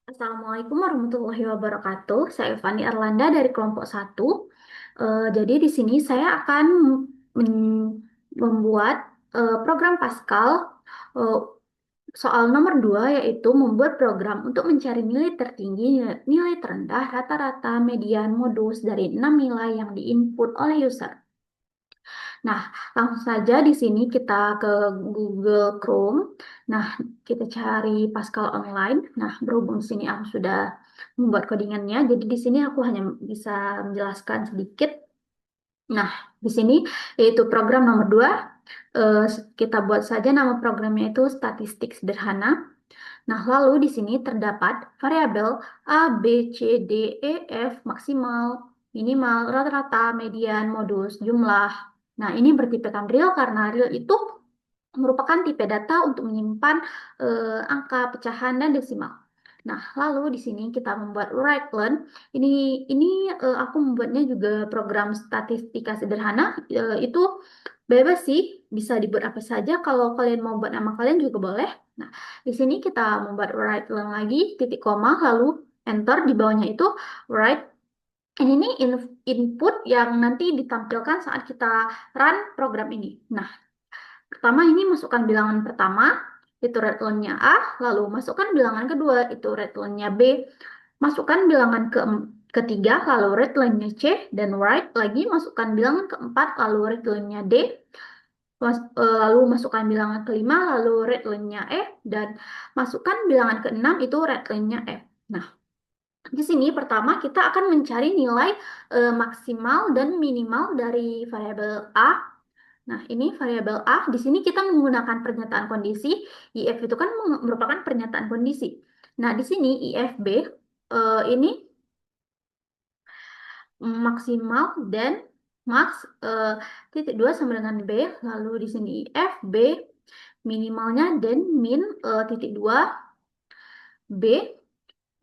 Assalamualaikum warahmatullahi wabarakatuh. Saya Fani Erlanda dari kelompok satu. Jadi di sini saya akan membuat program Pascal eh, soal nomor 2 yaitu membuat program untuk mencari nilai tertinggi, nilai terendah, rata-rata, median, modus dari 6 nilai yang diinput oleh user. Nah, langsung saja di sini kita ke Google Chrome. Nah, kita cari Pascal online. Nah, berhubung di sini aku sudah membuat codingannya, jadi di sini aku hanya bisa menjelaskan sedikit. Nah, di sini yaitu program nomor 2. Kita buat saja nama programnya itu statistik sederhana. Nah, lalu di sini terdapat variabel A, B, C, D, E, F, maksimal, minimal, rata-rata, median, modus, jumlah. Nah, ini bertipekan real karena real itu merupakan tipe data untuk menyimpan angka, pecahan, dan desimal. Nah, lalu di sini kita membuat write learn. Ini aku membuatnya juga program statistika sederhana. Itu bebas sih, bisa dibuat apa saja. Kalau kalian mau buat nama kalian juga boleh. Nah, di sini kita membuat write learn lagi, titik koma, lalu enter di bawahnya itu write. Ini nih input yang nanti ditampilkan saat kita run program ini. Nah, pertama ini masukkan bilangan pertama, itu return-nya A, lalu masukkan bilangan kedua, itu return-nya B, masukkan bilangan ketiga, lalu return-nya C, dan write lagi, masukkan bilangan keempat, lalu return-nya D, lalu masukkan bilangan kelima, lalu return-nya E, dan masukkan bilangan keenam, itu return-nya F. Nah, di sini pertama kita akan mencari nilai maksimal dan minimal dari variabel A. Nah, ini variabel A. Di sini kita menggunakan pernyataan kondisi. IF itu kan merupakan pernyataan kondisi. Nah, di sini IFB ini maksimal dan max titik 2 sama dengan B. Lalu di sini IFB minimalnya dan min titik 2 B.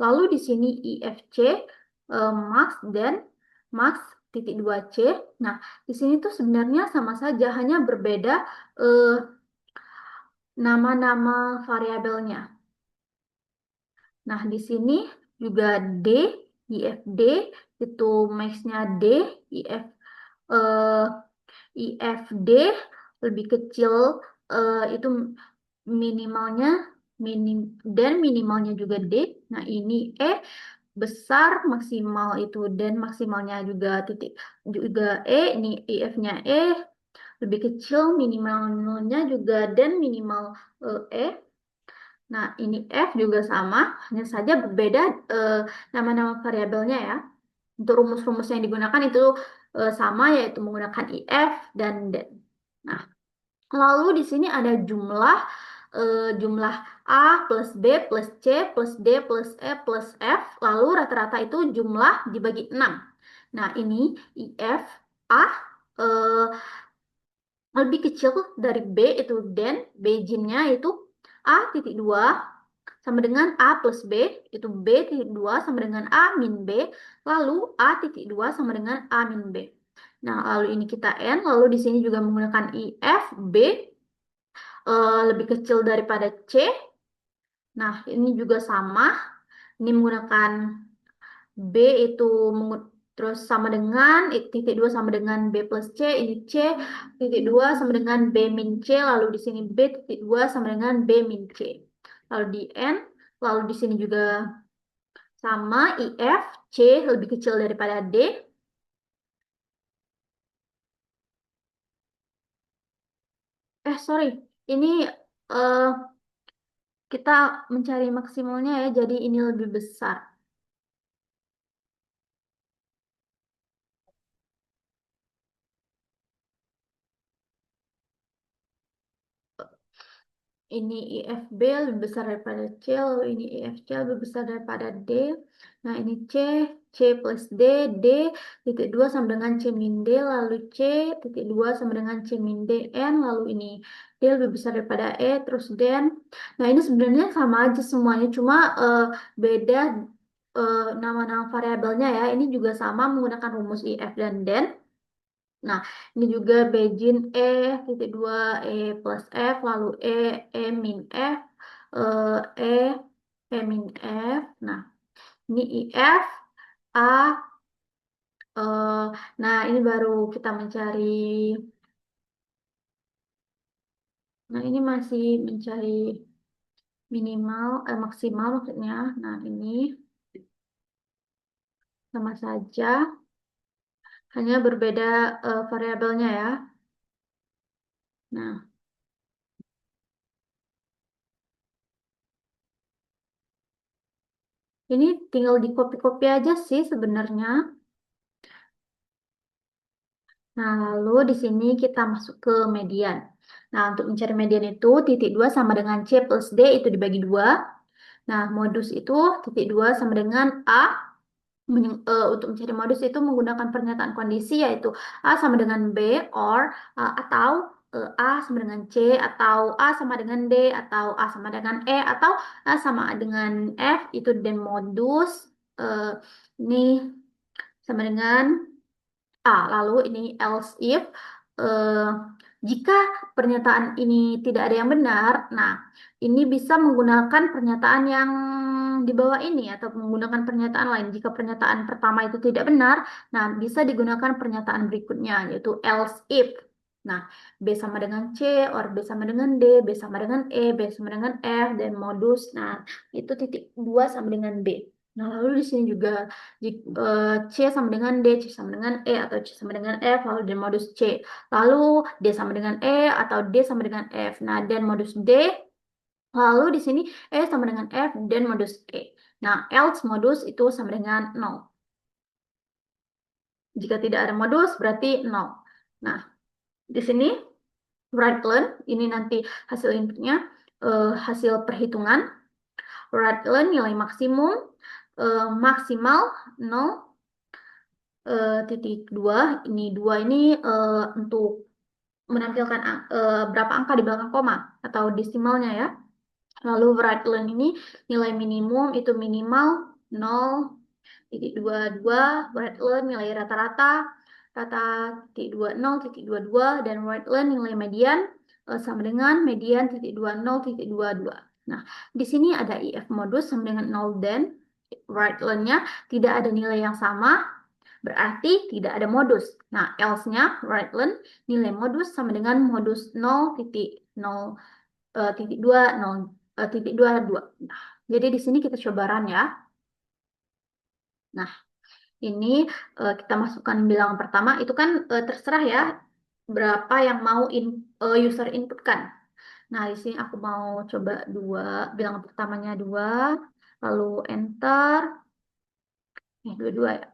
Lalu di sini IFC max dan max titik 2 C. Nah, di sini tuh sebenarnya sama saja, hanya berbeda eh, nama-nama variabelnya. Nah, di sini juga D, IFD, itu max-nya D, IF, eh, IFD lebih kecil, itu minimalnya, minim, dan minimalnya juga D. Nah, ini E besar, maksimal itu, dan maksimalnya juga titik, juga E, ini IF-nya E, lebih kecil, minimalnya juga, dan minimal E. Nah, ini F juga sama, hanya saja berbeda eh, nama-nama variabelnya ya. Untuk rumus-rumus yang digunakan itu sama, yaitu menggunakan IF dan DEN. Nah, lalu di sini ada jumlah A plus B plus C plus D plus E plus F, lalu rata-rata itu jumlah dibagi 6. Nah, ini IF A eh, lebih kecil dari B, itu dan Bejinnya itu A titik 2 sama dengan A plus B, itu B titik 2 sama dengan A min B, lalu A titik 2 sama dengan A min B. Nah, lalu ini kita N, lalu di sini juga menggunakan IF, B lebih kecil daripada C. Nah, ini juga sama, ini menggunakan B itu terus sama dengan titik 2 sama dengan B plus C, ini C titik 2 sama dengan B min C, lalu di sini B titik 2 sama dengan B min C. Lalu di N, lalu di sini juga sama IF, C lebih kecil daripada D. Sorry, ini eh, kita mencari maksimalnya ya, jadi ini lebih besar. Ini IFB lebih besar daripada C, lalu ini IFC lebih besar daripada D. Nah, ini C, C plus D, D titik 2 sama dengan C min D, lalu C titik 2 sama dengan C min D, N, lalu ini D lebih besar daripada E, terus Dan. Nah, ini sebenarnya sama aja semuanya, cuma beda nama-nama variabelnya ya. Ini juga sama menggunakan rumus IF dan DEN. Nah, ini juga Begin titik 2 E plus F, lalu E min F, E E min F. Nah, ini IF, A, eh, nah ini baru kita mencari, nah ini masih mencari minimal, maksimal maksudnya. Nah ini sama saja, hanya berbeda variabelnya ya. Nah, ini tinggal di copy-copy aja sih sebenarnya. Nah, lalu di sini kita masuk ke median. Nah, untuk mencari median itu titik 2 sama dengan C plus D itu dibagi 2. Nah, modus itu titik 2 sama dengan A. Untuk mencari modus itu menggunakan pernyataan kondisi yaitu A sama dengan B or atau A sama dengan C atau A sama dengan D atau A sama dengan E atau A sama dengan F itu dan modus ini sama dengan lalu ini else if eh, jika pernyataan ini tidak ada yang benar, nah ini bisa menggunakan pernyataan yang di bawah ini atau menggunakan pernyataan lain. Jika pernyataan pertama itu tidak benar, nah bisa digunakan pernyataan berikutnya yaitu else if. Nah, B sama dengan C, or B sama dengan D, B sama dengan E, B sama dengan F, dan modus. Nah, itu titik 2 sama dengan B. Nah, lalu di sini juga C sama dengan D, C sama dengan E, atau C sama dengan F, lalu dan modus C. Lalu D sama dengan E, atau D sama dengan F. Nah, dan modus D, lalu di sini E sama dengan F, dan modus E. Nah, else modus itu sama dengan 0. Jika tidak ada modus, berarti 0. Nah, di sini, write learn, ini nanti hasil inputnya, hasil perhitungan. Write learn nilai maksimum, maksimal 0, titik 2 ini 2 ini untuk menampilkan berapa angka di belakang koma atau desimalnya ya. Lalu write learn ini nilai minimum itu minimal 0,22, write learn nilai rata-rata rata titik 20 titik 22 dan write learn nilai median sama dengan median titik 20 titik 22. Nah, di sini ada if modus sama dengan 0 dan write learn-nya tidak ada nilai yang sama, berarti tidak ada modus. Nah, else-nya, right learn, nilai modus sama dengan modus 0,0 titik 2, 0, titik 2, 2. Nah, jadi di sini kita coba run ya. Nah, ini kita masukkan bilangan pertama, itu kan terserah ya, berapa yang mau user inputkan. Nah, di sini aku mau coba 2, bilangan pertamanya 2, lalu enter, 22 ya.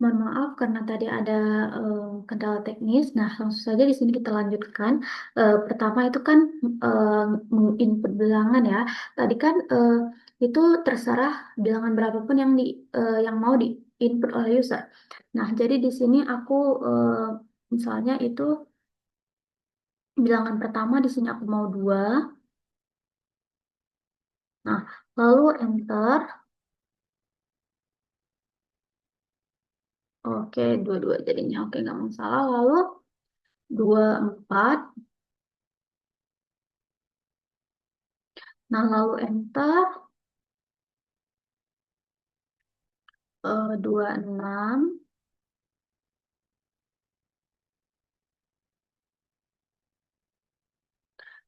Mohon maaf karena tadi ada kendala teknis. Nah, langsung saja di sini kita lanjutkan. Pertama itu kan menginput bilangan ya. Tadi kan itu terserah bilangan berapapun yang mau di input oleh user. Nah, jadi di sini aku misalnya itu bilangan pertama di sini aku mau 2. Nah, lalu enter. Oke, 22 jadinya. Oke, nggak masalah. Lalu 24. Nah, lalu enter 26.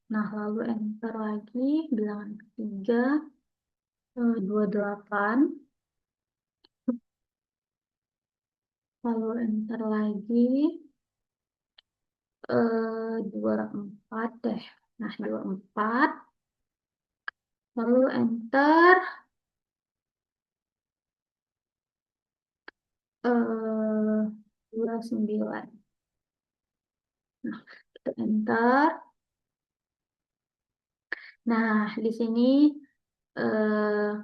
Nah, lalu enter lagi bilangan ketiga 28. Lalu enter lagi 24 deh. Nah, 24. Lalu enter 29. Nah, kita enter. Nah, di sini eh,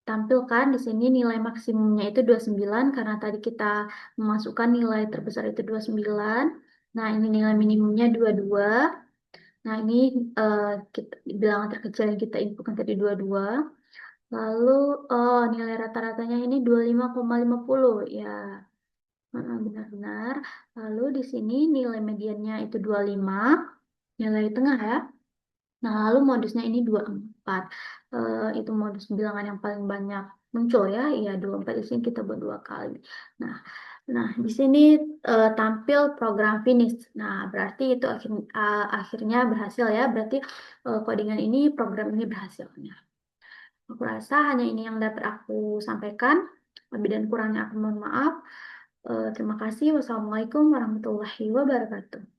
tampilkan di sini nilai maksimumnya itu 29 karena tadi kita memasukkan nilai terbesar itu 29. Nah, ini nilai minimumnya 22. Nah, ini eh, kita, bilangan terkecil yang kita inputkan tadi 22. Lalu nilai rata-ratanya ini 25,50 ya. Benar-benar. Lalu di sini nilai mediannya itu 25, nilai tengah ya. Nah, lalu modusnya ini 24. Itu modus bilangan yang paling banyak muncul ya. Iya, 24 di sini kita buat dua kali. Nah, nah di sini tampil program finish. Nah, berarti itu akhirnya berhasil ya. Berarti codingan ini, program ini berhasil. Nah, aku rasa hanya ini yang dapat aku sampaikan. Lebih dan kurangnya aku mohon maaf. Terima kasih. Wassalamualaikum warahmatullahi wabarakatuh.